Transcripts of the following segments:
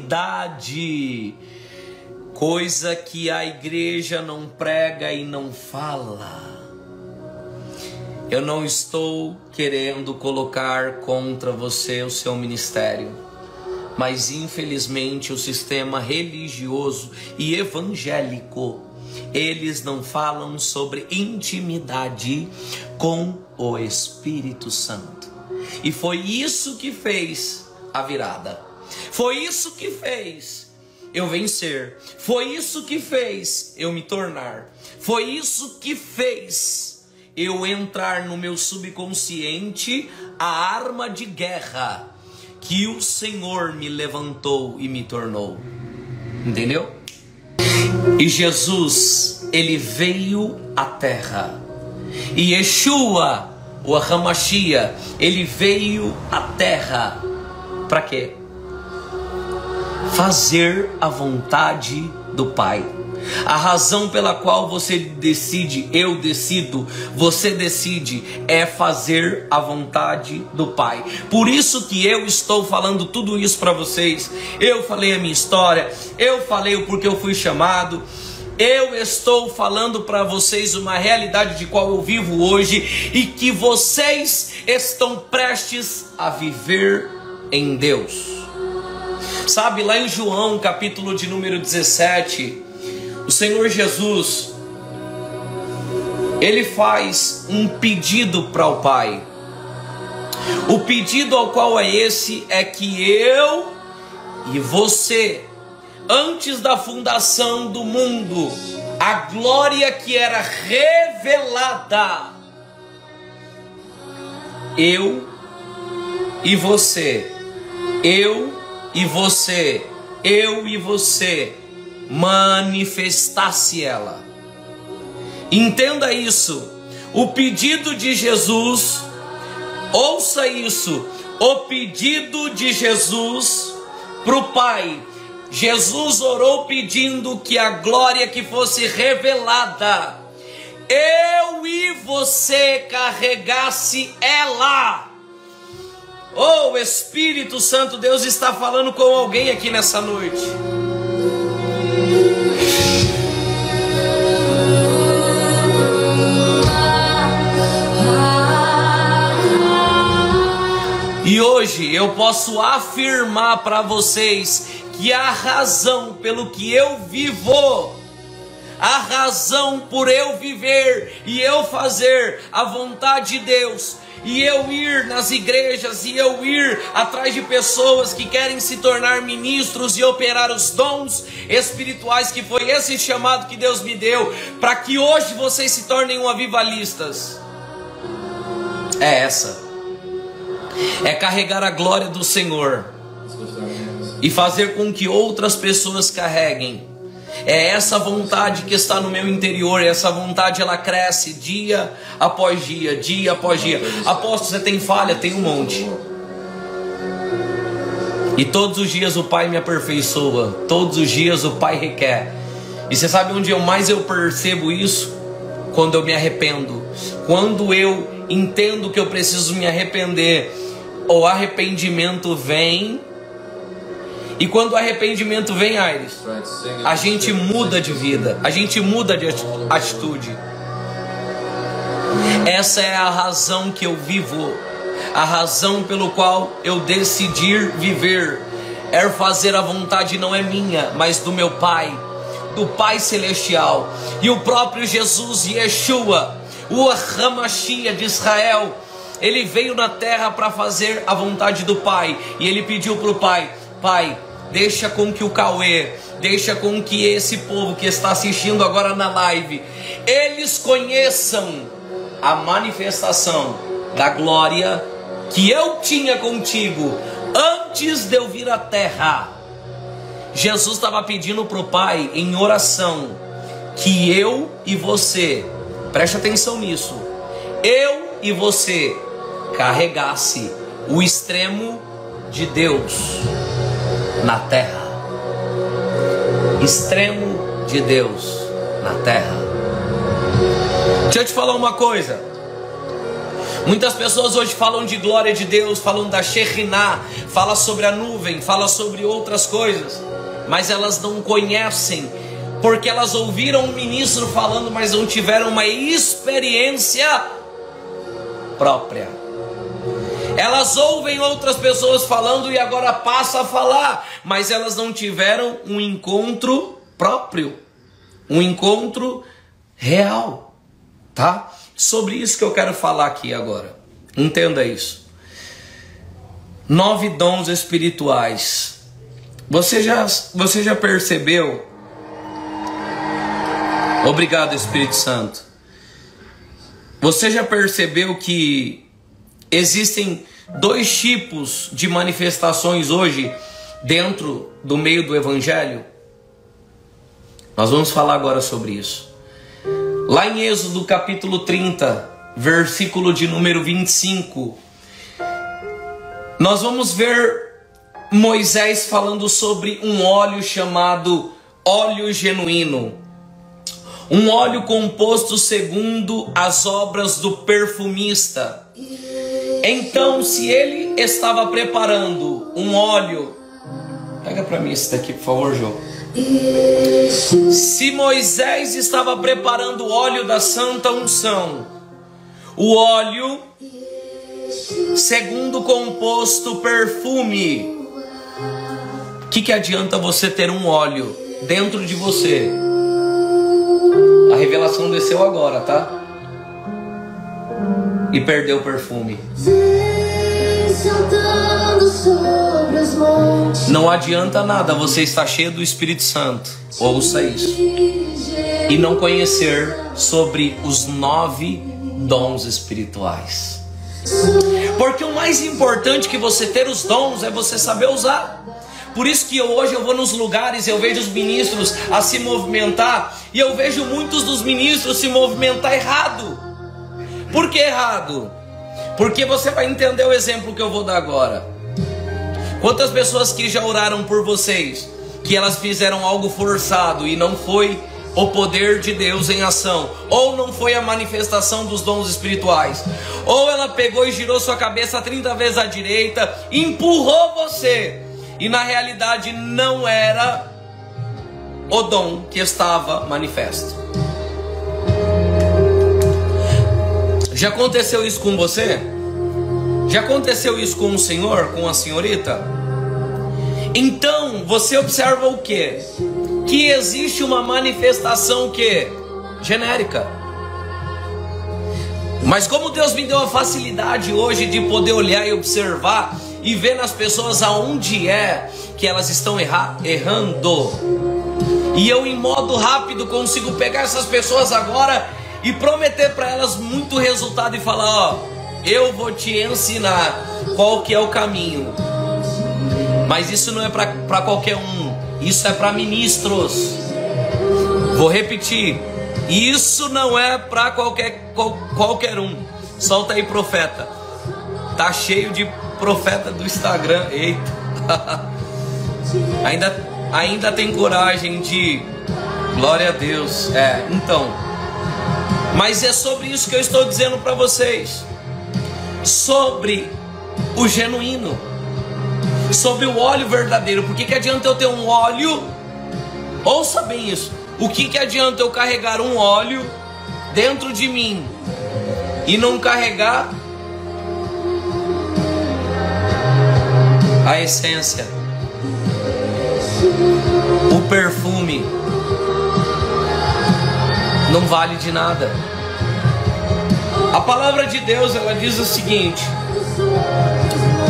intimidade, coisa que a igreja não prega e não fala. Eu não estou querendo colocar contra você o seu ministério, mas infelizmente o sistema religioso e evangélico, eles não falam sobre intimidade com o Espírito Santo. E foi isso que fez a virada. Foi isso que fez eu vencer. Foi isso que fez eu me tornar. Foi isso que fez eu entrar no meu subconsciente a arma de guerra que o Senhor me levantou e me tornou. Entendeu? E Jesus, ele veio à terra. E Yeshua, o Hamashia, ele veio à terra. Para quê? Fazer a vontade do Pai. A razão pela qual você decide, eu decido, você decide, é fazer a vontade do Pai. Por isso que eu estou falando tudo isso para vocês. Eu falei a minha história, eu falei o porquê eu fui chamado. Eu estou falando para vocês uma realidade de qual eu vivo hoje e que vocês estão prestes a viver em Deus. Sabe, lá em João, capítulo de número 17, o Senhor Jesus, ele faz um pedido para o Pai. O pedido ao qual é esse é que eu e você, antes da fundação do mundo, a glória que era revelada, eu e você, eu e você, eu e você, manifestasse ela. Entenda isso. O pedido de Jesus, ouça isso, o pedido de Jesus para o Pai. Jesus orou pedindo que a glória que fosse revelada, eu e você carregasse ela. Oh, Espírito Santo, Deus está falando com alguém aqui nessa noite. E hoje eu posso afirmar para vocês que a razão pelo que eu vivo, a razão por eu viver e eu fazer a vontade de Deus, e eu ir nas igrejas, e eu ir atrás de pessoas que querem se tornar ministros e operar os dons espirituais, que foi esse chamado que Deus me deu, para que hoje vocês se tornem um avivalistas, é essa. É carregar a glória do Senhor e fazer com que outras pessoas carreguem. É essa vontade que está no meu interior. E essa vontade, ela cresce dia após dia, dia após dia. Apóstolo, você tem falha? Tem um monte. E todos os dias o Pai me aperfeiçoa. Todos os dias o Pai requer. E você sabe onde mais eu percebo isso? Quando eu me arrependo. Quando eu entendo que eu preciso me arrepender, o arrependimento vem. E quando o arrependimento vem, Aires, a gente muda de vida, a gente muda de atitude. Essa é a razão que eu vivo, a razão pelo qual eu decidi viver. É fazer a vontade não é minha, mas do meu Pai, do Pai Celestial. E o próprio Jesus, Yeshua, o Hamashia de Israel, ele veio na terra para fazer a vontade do Pai. E ele pediu para o Pai: Pai, deixa com que o Cauê, deixa com que esse povo que está assistindo agora na live, eles conheçam a manifestação da glória que eu tinha contigo antes de eu vir à terra. Jesus estava pedindo para o Pai em oração que eu e você, preste atenção nisso, eu e você carregasse o extremo de Deus na terra. Extremo de Deus na terra. Deixa eu te falar uma coisa. Muitas pessoas hoje falam de glória de Deus, falam da Shekhinah, falam sobre a nuvem, falam sobre outras coisas, mas elas não conhecem, porque elas ouviram um ministro falando, mas não tiveram uma experiência própria. Elas ouvem outras pessoas falando e agora passam a falar, mas elas não tiveram um encontro próprio, um encontro real, tá? Sobre isso que eu quero falar aqui agora. Entenda isso. 9 dons espirituais. Você já percebeu? Obrigado, Espírito Santo. Você já percebeu que existem 2 tipos de manifestações hoje dentro do meio do Evangelho? Nós vamos falar agora sobre isso. Lá em Êxodo capítulo 30, versículo de número 25, nós vamos ver Moisés falando sobre um óleo chamado óleo genuíno. Um óleo composto segundo as obras do perfumista. Então, se ele estava preparando um óleo... Pega para mim esse daqui, por favor, João. Se Moisés estava preparando o óleo da santa unção, o óleo segundo composto perfume, que adianta você ter um óleo dentro de você? A revelação desceu agora, tá? E perdeu o perfume. Não adianta nada você estar cheio do Espírito Santo, ouça isso, e não conhecer sobre os 9 dons espirituais. Porque o mais importante que você ter os dons é você saber usar. Por isso que hoje eu vou nos lugares, eu vejo os ministros a se movimentar, e eu vejo muitos dos ministros se movimentar errado. Por que errado? Porque você vai entender o exemplo que eu vou dar agora. Quantas pessoas que já oraram por vocês, que elas fizeram algo forçado e não foi o poder de Deus em ação, ou não foi a manifestação dos dons espirituais, ou ela pegou e girou sua cabeça 30 vezes à direita, empurrou você, e na realidade não era o dom que estava manifesto. Já aconteceu isso com você? Já aconteceu isso com o senhor, com a senhorita? Então você observa o quê? Que existe uma manifestação que genérica. Mas como Deus me deu a facilidade hoje de poder olhar e observar e ver nas pessoas aonde é que elas estão errando, e eu em modo rápido consigo pegar essas pessoas agora e prometer para elas muito resultado e falar: ó, eu vou te ensinar qual que é o caminho. Mas isso não é para qualquer um, isso é para ministros. Vou repetir, isso não é para qualquer um. Solta aí, profeta. Tá cheio de profeta do Instagram. Eita. ainda tem coragem de... Glória a Deus. Então, mas é sobre isso que eu estou dizendo para vocês, sobre o genuíno, sobre o óleo verdadeiro. Por que adianta eu ter um óleo? Ouça bem isso. O que adianta eu carregar um óleo dentro de mim e não carregar a essência, o perfume? Não vale de nada. A palavra de Deus, ela diz o seguinte,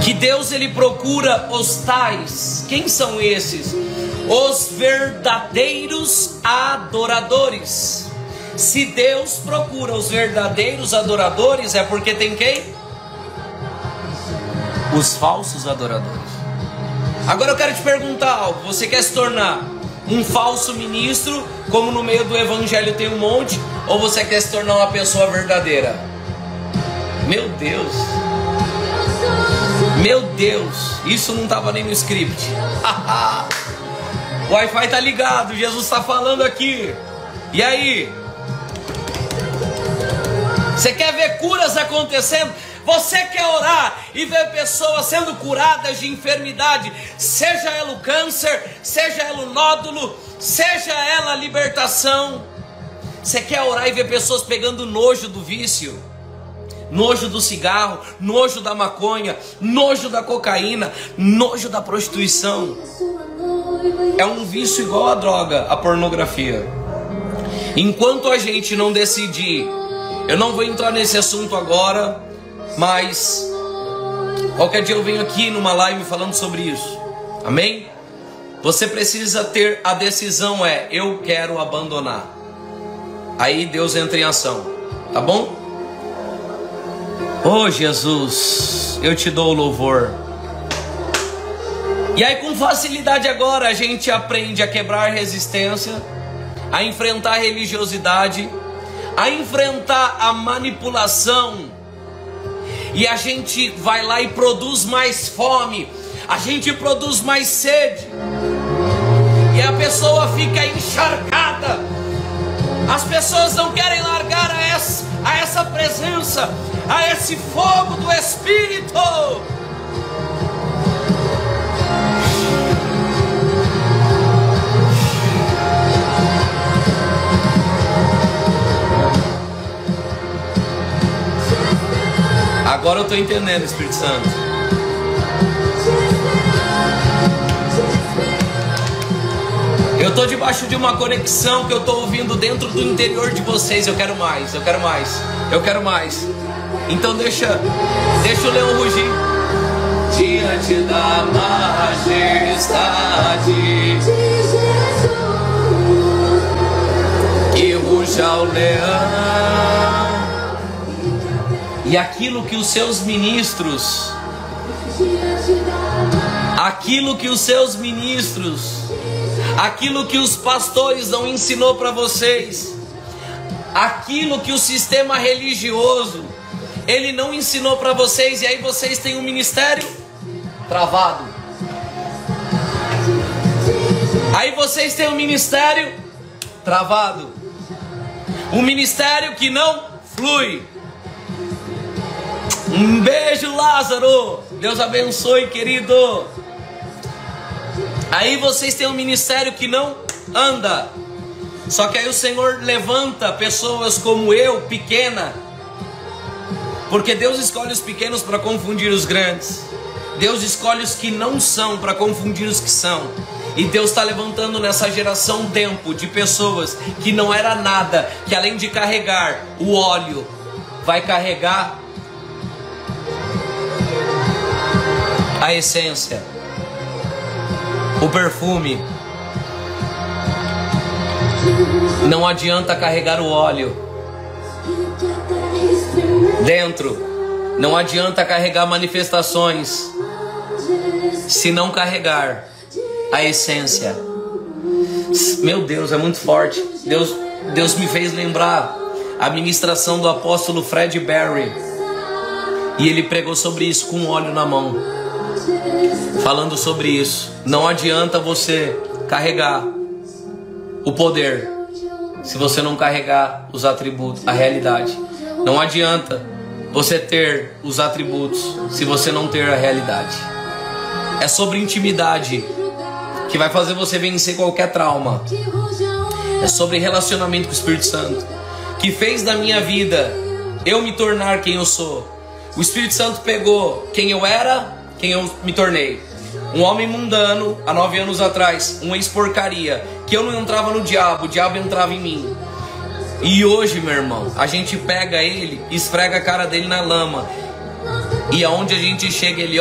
que Deus, ele procura os tais. Quem são esses? Os verdadeiros adoradores. Se Deus procura os verdadeiros adoradores, é porque tem quem? Os falsos adoradores. Agora eu quero te perguntar algo. Você quer se tornar um falso ministro, como no meio do evangelho tem um monte, ou você quer se tornar uma pessoa verdadeira? Meu Deus, meu Deus, isso não estava nem no script. O Wi-Fi tá ligado, Jesus está falando aqui. E aí? Você quer ver curas acontecendo? Você quer orar e ver pessoas sendo curadas de enfermidade, seja ela o câncer, seja ela o nódulo, seja ela a libertação? Você quer orar e ver pessoas pegando nojo do vício, nojo do cigarro, nojo da maconha, nojo da cocaína, nojo da prostituição? É um vício igual a droga, a pornografia. Enquanto a gente não decidir, eu não vou entrar nesse assunto agora, mas qualquer dia eu venho aqui numa live falando sobre isso. Amém? Você precisa ter a decisão, eu quero abandonar. Aí Deus entra em ação, tá bom? Oh Jesus, eu te dou o louvor. E aí com facilidade agora a gente aprende a quebrar resistência, a enfrentar a religiosidade, a enfrentar a manipulação. E a gente vai lá e produz mais fome, a gente produz mais sede, e a pessoa fica encharcada. As pessoas não querem largar a essa presença, a esse fogo do Espírito. Agora eu estou entendendo, Espírito Santo. Eu estou debaixo de uma conexão que eu estou ouvindo dentro do interior de vocês. Eu quero mais, eu quero mais, eu quero mais. Então deixa o leão rugir. Diante da majestade de Jesus, que ruja o leão. E aquilo que os seus ministros, aquilo que os pastores não ensinou para vocês, aquilo que o sistema religioso ele não ensinou para vocês, e aí vocês têm um ministério travado. Aí vocês têm um ministério travado, um ministério que não flui. Um beijo, Lázaro. Deus abençoe, querido. Aí vocês têm um ministério que não anda. Só que aí o Senhor levanta pessoas como eu, pequena. Porque Deus escolhe os pequenos para confundir os grandes. Deus escolhe os que não são para confundir os que são. E Deus está levantando nessa geração tempo de pessoas que não era nada, que além de carregar o óleo, vai carregar a essência, o perfume. Não adianta carregar o óleo dentro, não adianta carregar manifestações se não carregar a essência. Meu Deus, é muito forte. Deus me fez lembrar a ministração do apóstolo Fred Berry, e ele pregou sobre isso com óleo na mão, falando sobre isso. Não adianta você carregar o poder se você não carregar os atributos, a realidade. Não adianta você ter os atributos se você não ter a realidade. É sobre intimidade que vai fazer você vencer qualquer trauma. É sobre relacionamento com o Espírito Santo, que fez da minha vida eu me tornar quem eu sou. O Espírito Santo pegou quem eu era, quem eu me tornei. Um homem mundano, há 9 anos atrás, uma ex-porcaria, que eu não entrava no diabo, o diabo entrava em mim. E hoje, meu irmão, a gente pega ele, esfrega a cara dele na lama, e aonde a gente chega, ele,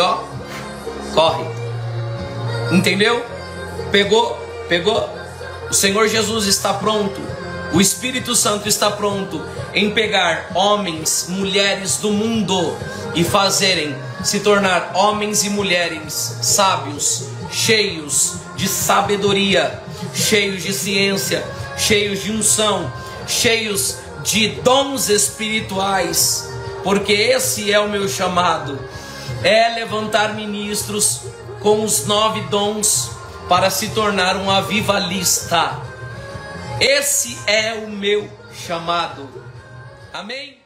corre. Entendeu? Pegou. O Senhor Jesus está pronto, o Espírito Santo está pronto em pegar homens, mulheres do mundo e se tornar homens e mulheres sábios, cheios de sabedoria, cheios de ciência, cheios de unção, cheios de dons espirituais, porque esse é o meu chamado, é levantar ministros com os 9 dons para se tornar um avivalista. Esse é o meu chamado. Amém?